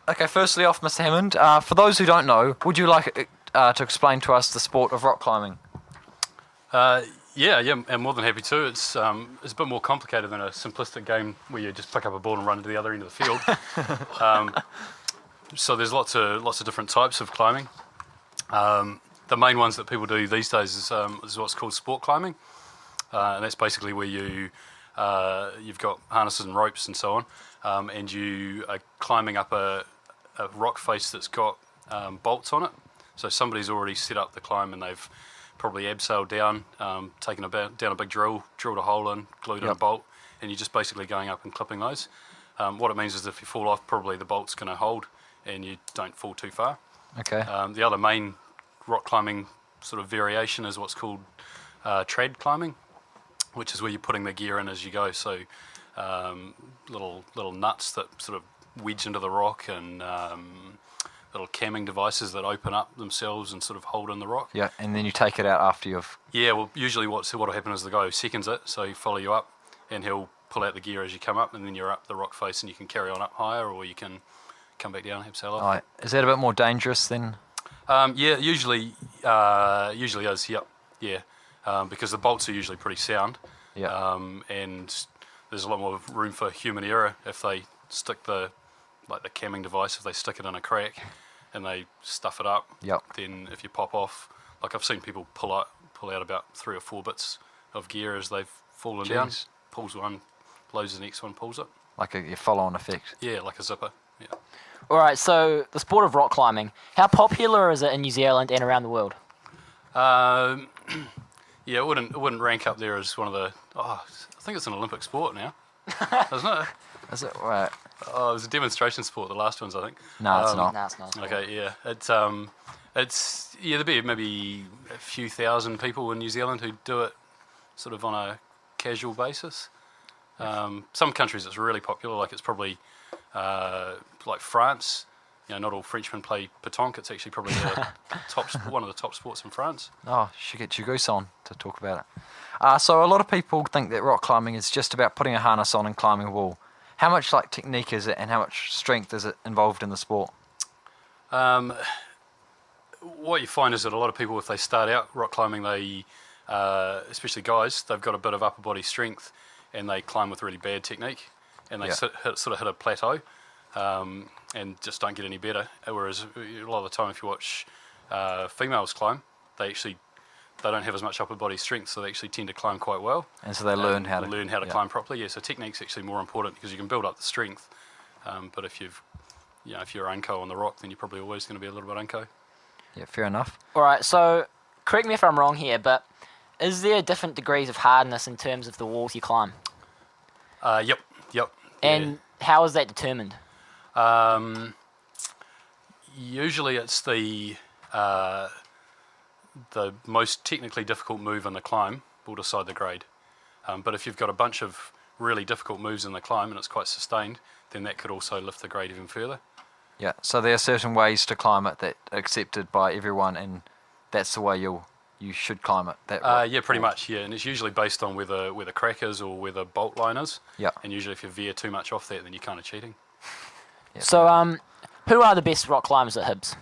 Okay, firstly off, Mr. Hammond, for those who don't know, would you like to explain to us the sport of rock climbing? Yeah, I'm more than happy to. It's a bit more complicated than a simplistic game where you just pick up a ball and run to the other end of the field. So there's lots of different types of climbing. The main ones that people do these days is what's called sport climbing, and that's basically where you've got harnesses and ropes and so on, and you are climbing up a rock face that's got bolts on it. So somebody's already set up the climb and they've probably abseiled down, taken down a big drill, drilled a hole in, glued in a bolt, and you're just basically going up and clipping those. What it means is if you fall off, probably the bolt's going to hold and you don't fall too far. Okay. The other main rock climbing sort of variation is what's called trad climbing, which is where you're putting the gear in as you go. So little nuts that sort of wedge into the rock and little camming devices that open up themselves and sort of hold in the rock. Yeah, and then you take it out after you've... Yeah, well, usually what'll happen is the guy who seconds it, so he'll follow you up and he'll pull out the gear as you come up, and then you're up the rock face and you can carry on up higher, or you can come back down and have sail off. Right. Is that a bit more dangerous then? Yeah, usually is, yep, yeah, because the bolts are usually pretty sound, and there's a lot more room for human error if they stick the camming device, if they stick it in a crack and they stuff it up, then if you pop off, like I've seen people pull out about 3 or 4 bits of gear as they've fallen down, pulls one, loads the next one, pulls it. Like a follow-on effect? Yeah, like a zipper, yeah. Alright, so the sport of rock climbing, how popular is it in New Zealand and around the world? Yeah, it wouldn't rank up there as one of the, I think it's an Olympic sport now, isn't it? Is it? Right. Oh, it was a demonstration sport, the last ones, I think. No, it's not. No, it's not. Okay, yeah. There'd be maybe a few thousand people in New Zealand who do it sort of on a casual basis. Some countries it's really popular, like it's probably like France. You know, not all Frenchmen play pétanque. It's actually probably one of the top sports in France. Oh, should get your goose on to talk about it. So a lot of people think that rock climbing is just about putting a harness on and climbing a wall. How much technique is it, and how much strength is it involved in the sport? What you find is that a lot of people, if they start out rock climbing, they, especially guys, they've got a bit of upper body strength, and they climb with really bad technique, and they sort of hit a plateau, and just don't get any better. Whereas a lot of the time, if you watch females climb, they don't have as much upper body strength, so they actually tend to climb quite well. And so they learn how to climb properly. Yeah, so technique's actually more important because you can build up the strength. But if you're unco on the rock, then you're probably always going to be a little bit unco. Yeah, fair enough. Alright, so correct me if I'm wrong here, but is there different degrees of hardness in terms of the walls you climb? Yep. And how is that determined? Usually it's the most technically difficult move in the climb will decide the grade. But if you've got a bunch of really difficult moves in the climb and it's quite sustained, then that could also lift the grade even further. Yeah, so there are certain ways to climb it that are accepted by everyone, and that's the way you should climb it. Yeah, pretty much, yeah. And it's usually based on where the crack is or where the bolt line is. Yeah. And usually if you veer too much off that, then you're kind of cheating. Yeah. So, who are the best rock climbers at Hibs?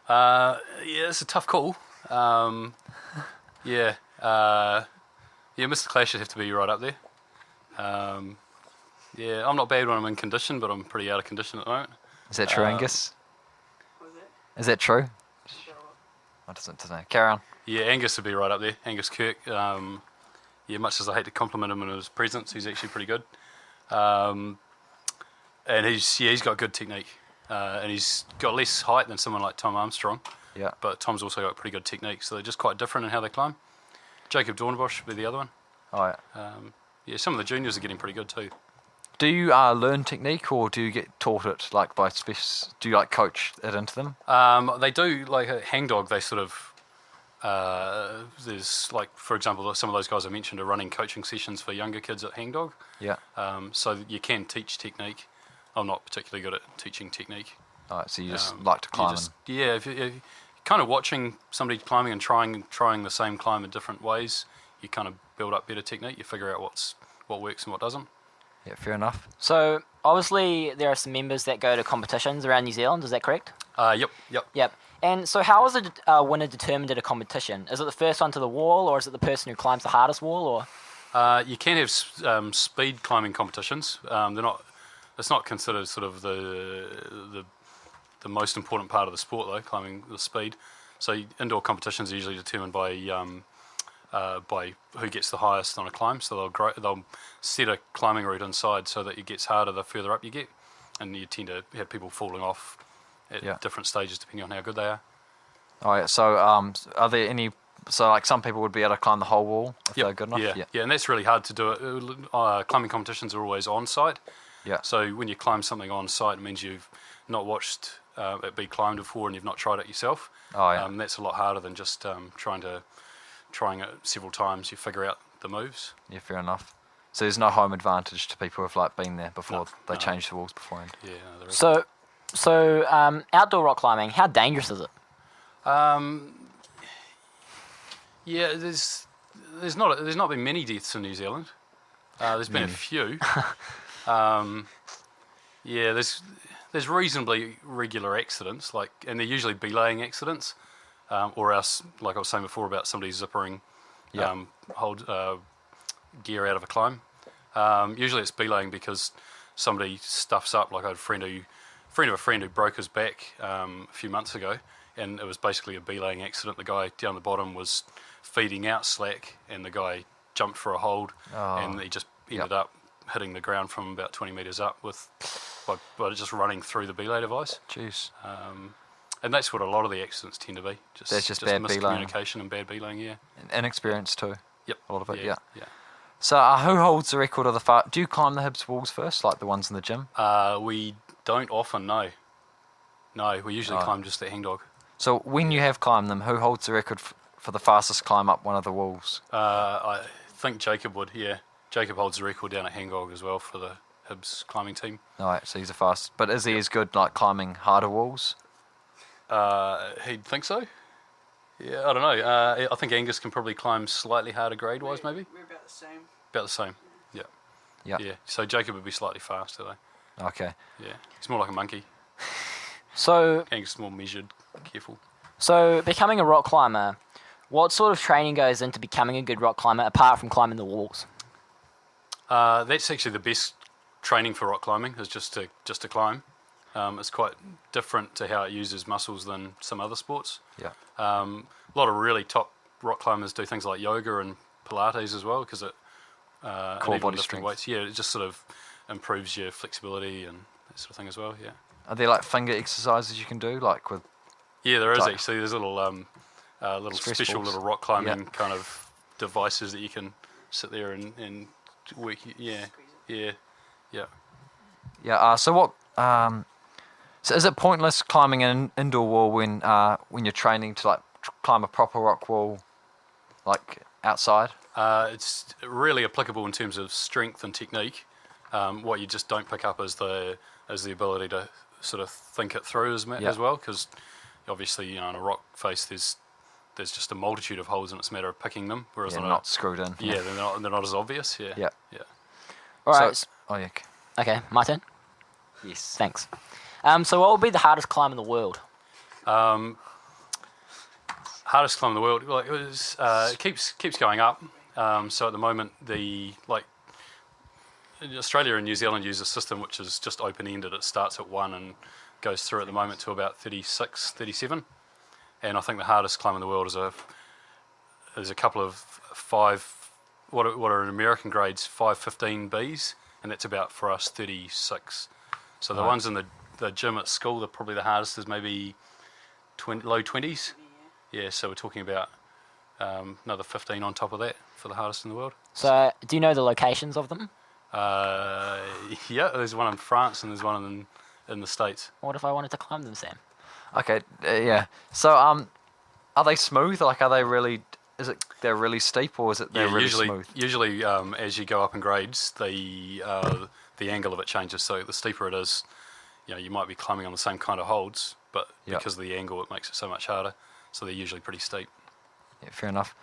Yeah, it's a tough call. Yeah, Mr. Clash would have to be right up there. Yeah, I'm not bad when I'm in condition, but I'm pretty out of condition at the moment. Is that true, Angus? Is that true? I don't know. Carry on. Yeah, Angus would be right up there. Angus Kirk. Yeah, much as I hate to compliment him in his presence, he's actually pretty good. And he's got good technique. And he's got less height than someone like Tom Armstrong. Yeah. But Tom's also got pretty good technique, so they're just quite different in how they climb. Jacob Dornbosch would be the other one. Oh, yeah. Yeah, some of the juniors are getting pretty good too. Do you learn technique, or do you get taught it by do you coach it into them? They do, like a hangdog. They sort of there's for example, some of those guys I mentioned are running coaching sessions for younger kids at hangdog. Yeah. So you can teach technique. I'm not particularly good at teaching technique. All right, so you just like to climb. If you're kind of watching somebody climbing and trying the same climb in different ways, you kind of build up better technique. You figure out what works and what doesn't. Yeah, fair enough. So, obviously there are some members that go to competitions around New Zealand. Is that correct? Yep. Yep. And so how is a winner determined at a competition? Is it the first one to the wall, or is it the person who climbs the hardest wall, or? You can have speed climbing competitions. They're not. It's not considered sort of the most important part of the sport though, climbing the speed. So indoor competitions are usually determined by who gets the highest on a climb. So they'll set a climbing route inside so that it gets harder the further up you get, and you tend to have people falling off at different stages depending on how good they are. Oh yeah. So are there any? So like some people would be able to climb the whole wall if they're good enough. Yeah, and that's really hard to do. Climbing competitions are always on site. Yeah. So when you climb something on site, it means you've not watched it be climbed before and you've not tried it yourself. Oh yeah. That's a lot harder than just trying it several times. You figure out the moves. Yeah, fair enough. So there's no home advantage to people who've like been there before they no. changed the walls beforehand. Yeah, there is. So outdoor rock climbing, how dangerous is it? Yeah, there's not been many deaths in New Zealand. There's been a few. Yeah, there's reasonably regular accidents, and they're usually belaying accidents, or else, like I was saying before about somebody zippering gear out of a climb. Usually it's belaying because somebody stuffs up. Like I had a friend who broke his back a few months ago, and it was basically a belaying accident. The guy down the bottom was feeding out slack, and the guy jumped for a hold, and he just ended up hitting the ground from about 20 metres up by just running through the belay device. Jeez. And that's what a lot of the accidents tend to be. That's just bad belaying. Miscommunication and bad belaying, yeah. And inexperience too. Yep. A lot of it, yeah. Yeah. So who holds the record of the do you climb the Hibs walls first, like the ones in the gym? We don't often, no. No, we usually climb just the hangdog. So when you have climbed them, who holds the record for the fastest climb up one of the walls? I think Jacob would, yeah. Jacob holds the record down at Hangog as well for the Hibs climbing team. Alright, so he's the fastest. But is he as good like climbing harder walls? He'd think so. Yeah, I don't know. I think Angus can probably climb slightly harder grade-wise, maybe. We're about the same. About the same. Yeah. Yeah. So Jacob would be slightly faster though. Okay. Yeah. He's more like a monkey. So Angus is more measured, careful. So becoming a rock climber, what sort of training goes into becoming a good rock climber apart from climbing the walls? That's actually the best training for rock climbing, is just to climb. It's quite different to how it uses muscles than some other sports. Yeah. A lot of really top rock climbers do things like yoga and Pilates as well, because it Core body lifting strength. weights. Yeah, it just sort of improves your flexibility and that sort of thing as well. Yeah. Are there like finger exercises you can do, like with? Yeah, there is Like- actually. There's little Stress special balls. little rock climbing kind of devices that you can sit there and work. Yeah. Yeah. So what? So is it pointless climbing an indoor wall when you're training to like climb a proper rock wall, like outside? It's really applicable in terms of strength and technique. What you just don't pick up is the ability to sort of think it through as well, because obviously, in a rock face there's just a multitude of holes and it's a matter of picking them, whereas Yeah, on not screwed in. they're not as obvious. Yeah. All right. So, oh yeah. Okay, my turn. Yes. Thanks. So what would be the hardest climb in the world? Hardest climb in the world. Well, it keeps going up. So at the moment, Australia and New Zealand use a system which is just open-ended. It starts at 1 and goes through at the moment to about 36, 37. And I think the hardest climb in the world is a couple of 5, what are in American grades, 515Bs, and that's about, for us, 36. So the ones in the gym at school, they're probably the hardest, is maybe low 20s. Yeah, so we're talking about another 15 on top of that for the hardest in the world. So do you know the locations of them? Yeah, there's one in France and there's one in the States. What if I wanted to climb them, Sam? Okay. Yeah. So are they smooth? Like, are they really? Is it they're really steep, or is it they're really smooth? Usually, as you go up in grades, the angle of it changes. So the steeper it is, you might be climbing on the same kind of holds, but because of the angle, it makes it so much harder. So they're usually pretty steep. Yeah, fair enough.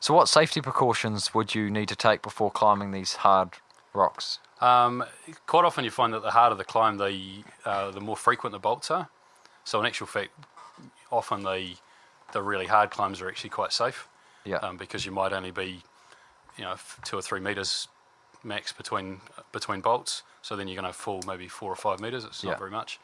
So what safety precautions would you need to take before climbing these hard rocks? Quite often you find that the harder the climb, the more frequent the bolts are. So in actual fact, often the really hard climbs are actually quite safe. Yeah. Because you might only be, 2 or 3 meters max between bolts. So then you're going to fall maybe 4 or 5 meters. It's not very much.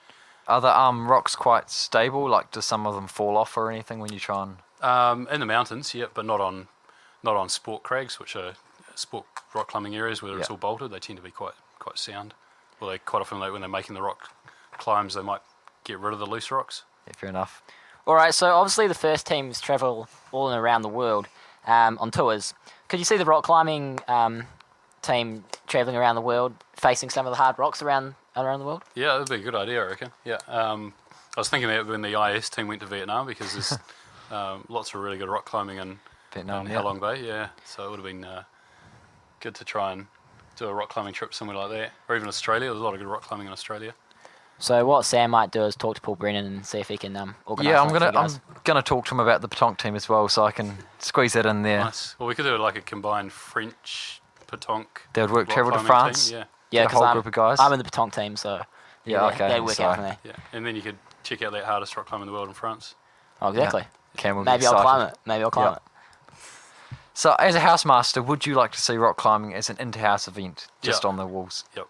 Are the rocks quite stable? Like, do some of them fall off or anything when you try and? In the mountains, yeah, but not on sport crags, which are sport rock climbing areas where it's all bolted. They tend to be quite sound. Well, they quite often, when they're making the rock climbs, they might get rid of the loose rocks. Yeah, fair enough. All right, so obviously the first teams travel all and around the world on tours. Could you see the rock climbing team travelling around the world, facing some of the hard rocks around the world? Yeah, that'd be a good idea, I reckon. Yeah, I was thinking that when the IS team went to Vietnam, because there's lots of really good rock climbing in Vietnam, Halong Bay. Yeah, so it would have been good to try and do a rock climbing trip somewhere like that, or even Australia. There's a lot of good rock climbing in Australia. So what Sam might do is talk to Paul Brennan and see if he can organise. Yeah, something for you I'm guys. gonna talk to him about the petanque team as well, so I can squeeze that in there. Nice. Well, we could do like a combined French petanque. They would work rock travel to climbing France. team. Yeah, Yeah, Get a whole because group of guys. I'm in the petanque team, so Yeah, okay, that'd work so- out for me. yeah, and then you could check out that hardest rock climb in the world in France. Oh, exactly. Cam will be Maybe I'll excited. climb it. So, as a housemaster, would you like to see rock climbing as an inter-house event, just Yeah. on the walls? Yep.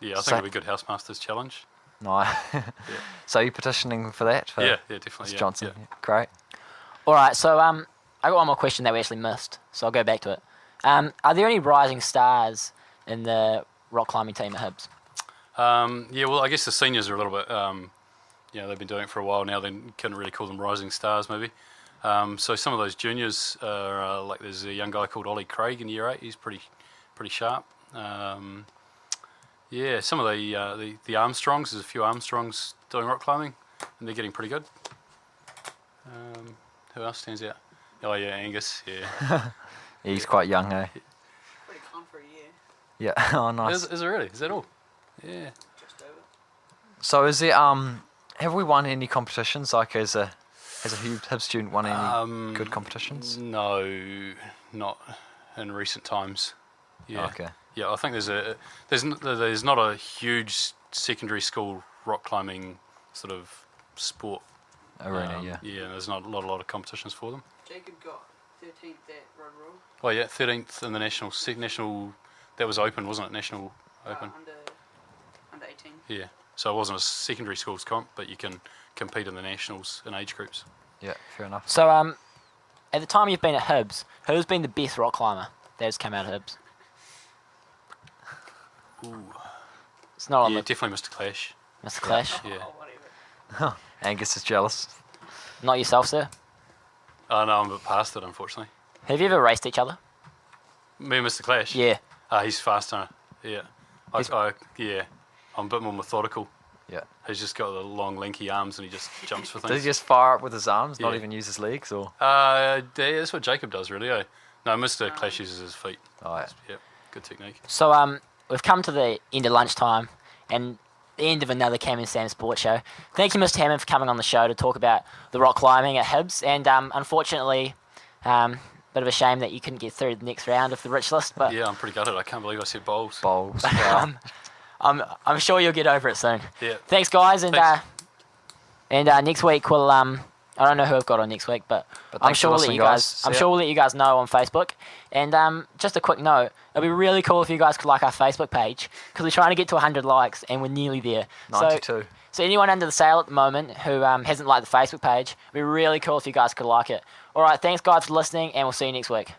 Yeah, I think So- it'd be a good Housemaster's challenge. No. So you're petitioning for that? For Yeah, definitely. Mr. Yeah, Johnson. yeah. Great. All right, so I got one more question that we actually missed, so I'll go back to it. Are there any rising stars in the rock climbing team at Hibs? Yeah, well, I guess the seniors are a little bit, they've been doing it for a while now. They couldn't really call them rising stars, maybe. So some of those juniors are like there's a young guy called Ollie Craig in year 8. He's pretty sharp. Some of the Armstrongs. There's a few Armstrongs doing rock climbing, and they're getting pretty good. Who else stands out? Oh yeah, Angus. Yeah. He's quite young, eh? Pretty calm for a year. Yeah. Oh, nice. Is it really? Is that all? Yeah. Just over. So is there have we won any competitions? Like has a Hib student won any good competitions? No, not in recent times. Yeah. Okay. Yeah, I think there's not a huge secondary school rock climbing sort of sport Arena, yeah. Yeah, there's not a lot of competitions for them. Jacob got 13th at Rotorua. Oh yeah, 13th in the national that was open, wasn't it? National open. Under 18. Yeah. So it wasn't a secondary schools comp, but you can compete in the nationals in age groups. Yeah, fair enough. So at the time you've been at Hibs, who's been the best rock climber that has come out of Hibs? Ooh. It's not on Yeah, the definitely Mr. Clash. Mr. Clash. Yeah. Oh, whatever. Angus is jealous. Not yourself, sir. Oh no, I'm a bit past it, unfortunately. Have you ever raced each other? Me and Mr. Clash. Yeah. He's faster. Yeah. I'm a bit more methodical. Yeah. He's just got the long, lanky arms, and he just jumps for Does things. he just fire up with his arms, not Yeah. even use his legs, or? Yeah, that's what Jacob does, really. Eh? No, Mr. Clash uses his feet. Oh, yeah. Yep, good technique. So we've come to the end of lunchtime and the end of another Cam and Sam sports show. Thank you, Mr. Hammond, for coming on the show to talk about the rock climbing at Hibs. And unfortunately, bit of a shame that you couldn't get through the next round of the rich list. But Yeah, I'm pretty gutted. I can't believe I said bowls. Bowls. Wow. I'm sure you'll get over it soon. Yeah. Thanks, guys. And Thanks. next week we'll I don't know who I've got on next week, but I'm thanks sure for we'll let listening, you guys. guys. I'm See sure ya. we'll let you guys know on Facebook. And just a quick note, it'd be really cool if you guys could like our Facebook page because we're trying to get to 100 likes and we're nearly there. 92. So anyone under the sail at the moment who hasn't liked the Facebook page, it'd be really cool if you guys could like it. All right, thanks guys for listening, and we'll see you next week.